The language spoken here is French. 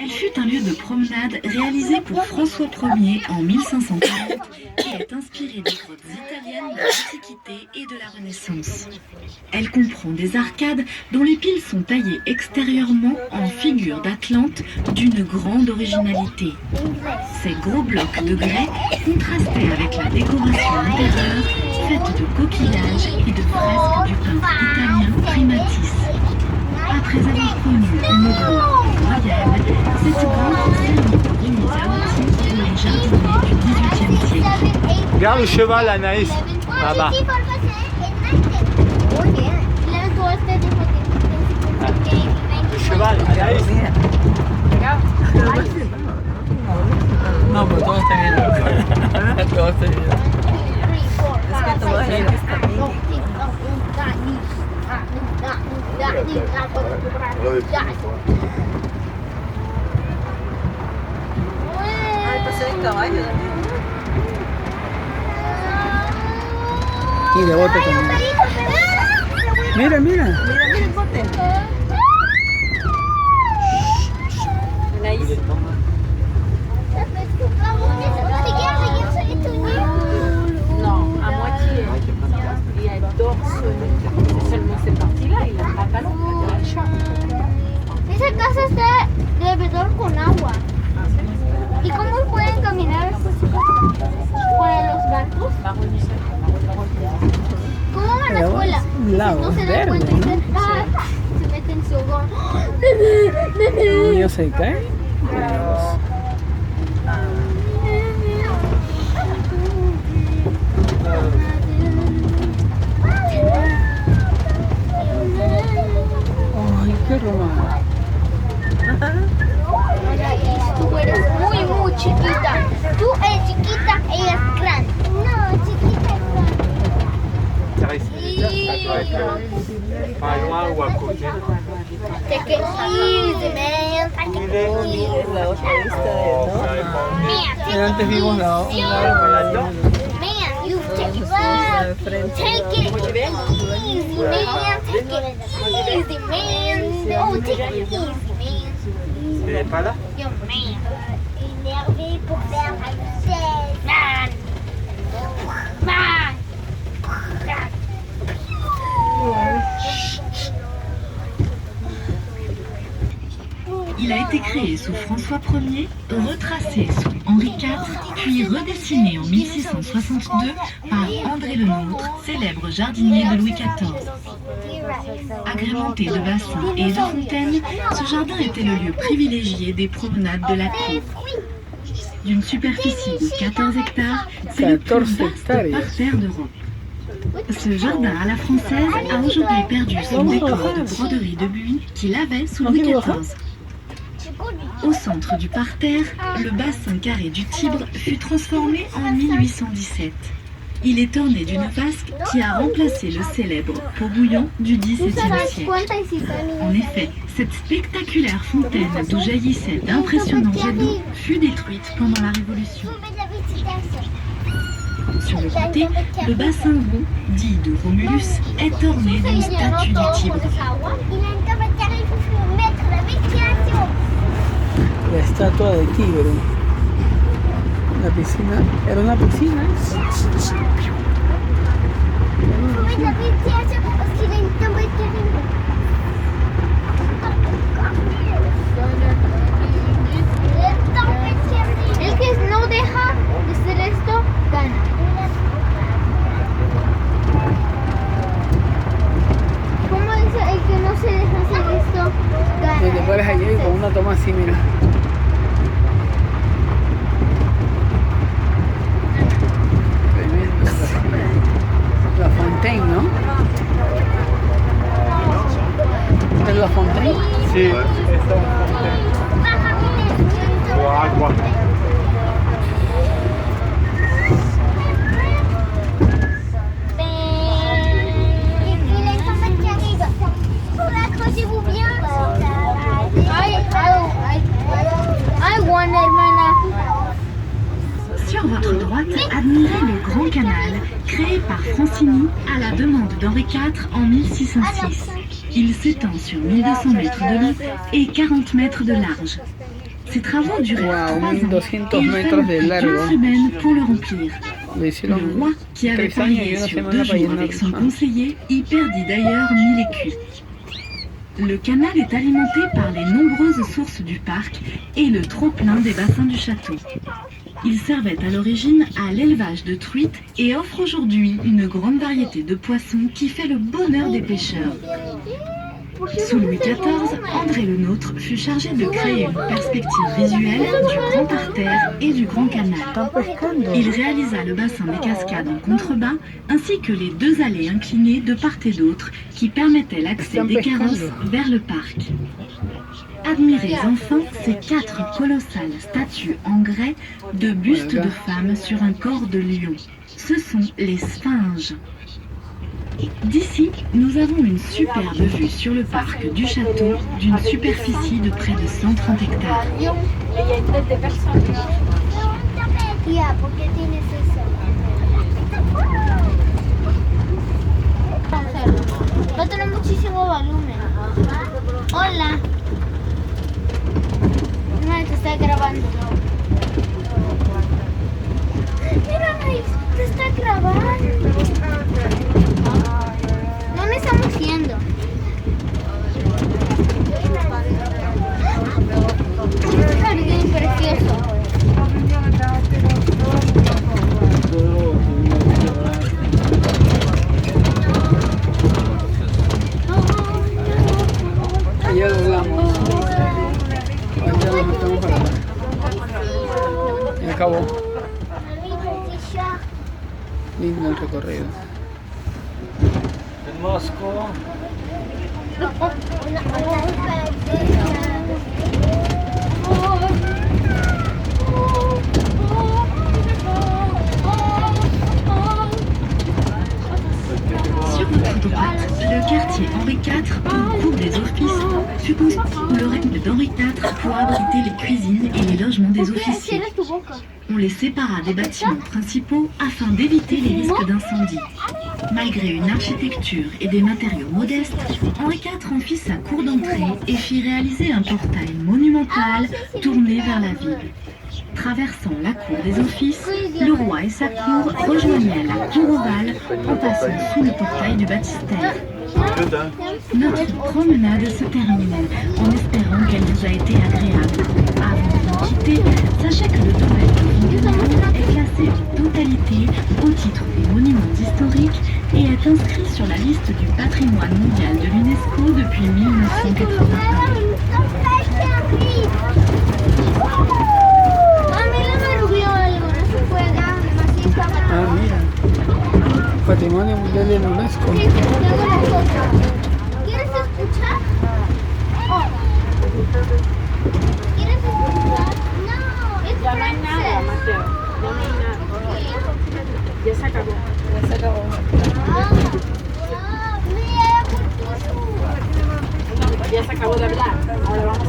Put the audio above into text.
Elle fut un lieu de promenade réalisé pour François Ier en 1540 et est inspirée des grottes italiennes de l'Antiquité et de la Renaissance. Elle comprend des arcades dont les piles sont taillées extérieurement en figure d'Atlante d'une grande originalité. Ces gros blocs de grès contrastaient avec la décoration intérieure faite de coquillages et de fresques du peintre italien Primatisse. Après avoir connu une gloire royale, cette grotte servit de remise à outils pour les jardiniers du XVIIIe siècle. Regarde le cheval, Anaïs, là-bas. Le cheval, Anaïs. No, pero todo está bien. Todo está bien. Es que todo es bien. Ay, pasé en caballo también. Y de bote también. Mira, mira. Mira, mira el bote. Anaïs. Non, à moitié. Il y a le dorse, seulement cette partie-là, y la pantalon, la charte. Esa casa está de alrededor con agua. ¿Y cómo pueden caminar para los barcos? ¿Cómo van a la escuela? No se dan cuenta y se meten en su hogar. ¿El niño se cae? Ay, qué romántico. Tú eres muy chiquita. Tú eres chiquita, ella es grande. No, chiquita es grande. Pas loin ou à côté. Take it easy, man. La otra vista, ¿no? Antes vimos la otra. Man, you take it Take it easy, man. Take it easy, man. Oh, take it easy, man. Elle n'est pas là? Yo, man. Énervé pour faire la chaise. Man. Man. Il a été créé sous François Ier, retracé sous Henri IV, puis redessiné en 1662 par André Le Nôtre, célèbre jardinier de Louis XIV. Agrémenté de bassins et de fontaines, ce jardin était le lieu privilégié des promenades de la cour. D'une superficie de 14 hectares, c'est le plus vaste parterre d'Europe. Ce jardin à la française a aujourd'hui perdu son décor de broderie de buis qu'il avait sous Louis XIV. Au centre du parterre, le bassin carré du Tibre fut transformé en 1817. Il est orné d'une vasque qui a remplacé le célèbre pot bouillant du XVIIe siècle. En effet, cette spectaculaire fontaine d'où jaillissaient d'impressionnants jets d'eau fut détruite pendant la Révolution. Sur le côté, le bassin rond, dit de Romulus, est orné d'une statue du Tibre. La estatua del tigre. La piscina. Era una piscina. El que no deja de hacer esto, gana. ¿Cómo dice el que no se deja hacer esto, gana? Que te pares allí con una toma así, mira. Tremendo. La Fontaine, ¿no? ¿Es la Fontaine? Sí, esta es o agua. Accrochez-vous bien. I won, hermana. Sur votre droite, admirez le Grand Canal, créé par Francini à la demande d'Henri IV en 1606. Il s'étend sur 1200 mètres de long et 40 mètres de large. Ces travaux durèrent 3 ans et 1200 il metros fallut de plus largo. d'1 semaine pour le remplir. Lo Le hicieron roi, qui avait 3 años y parié una sur semana 2 para jours avec son llenarlo. conseiller, y perdit d'ailleurs 1000 écus. Le canal est alimenté par les nombreuses sources du parc et le trop-plein des bassins du château. Il servait à l'origine à l'élevage de truites et offre aujourd'hui une grande variété de poissons qui fait le bonheur des pêcheurs. Sous Louis XIV, André Le Nôtre fut chargé de créer une perspective visuelle du grand parterre et du grand canal. Están pescando. Il réalisa le bassin des cascades en contrebas ainsi que les 2 allées inclinées de part et d'autre qui permettaient l'accès des carrosses vers le parc. Admirez enfin ces 4 colossales statues en grès de bustes de femmes sur un corps de lion. Ce sont les sphinges. D'ici, nous avons une superbe vue sur le parc du château d'une superficie de près de 130 hectares. Ella es de persona. Tía, ¿por qué tienes eso? Va a tener muchísimo volumen. Hola. No, te está grabando. Mira, Anaís, te está grabando. ¿Dónde estamos yendo? Un jardín precioso. Ya doblamos. Ya nos metemos para acá. Y acabó. Lindo el recorrido. En Moscú. Sur notre droite, le quartier Henri IV, ou cour des offices, fut construit sous le règne d'Henri IV pour abriter les cuisines et les logements des officiers. Cierra tu boca. On les sépara des bâtiments principaux afin d'éviter les risques d'incendie. Malgré une architecture et des matériaux modestes, Henri IV en fit sa cour d'entrée et fit réaliser un portail monumental tourné vers la ville. Traversant la cour des offices, le roi et sa cour rejoignaient la cour ovale en passant sous le portail du baptistère. Notre promenade se termine en espérant qu'elle vous a été agréable. Avant de nous quitter, sachez que le domaine de Fontainebleau est classé en totalité au titre des monuments historiques et est inscrit sur la liste du patrimoine mondial de l'UNESCO depuis 1981. Ah, mira. Patrimonio Mundial de la UNESCO. ¿Quieres escuchar? ¿Quieres escuchar? No, es Ya no hay nada, francés. Mateo. Ya no hay nada. Ya se acabó. Ya se acabó. Mira, ¿por qué? Ya se acabó de hablar. Ahora vamos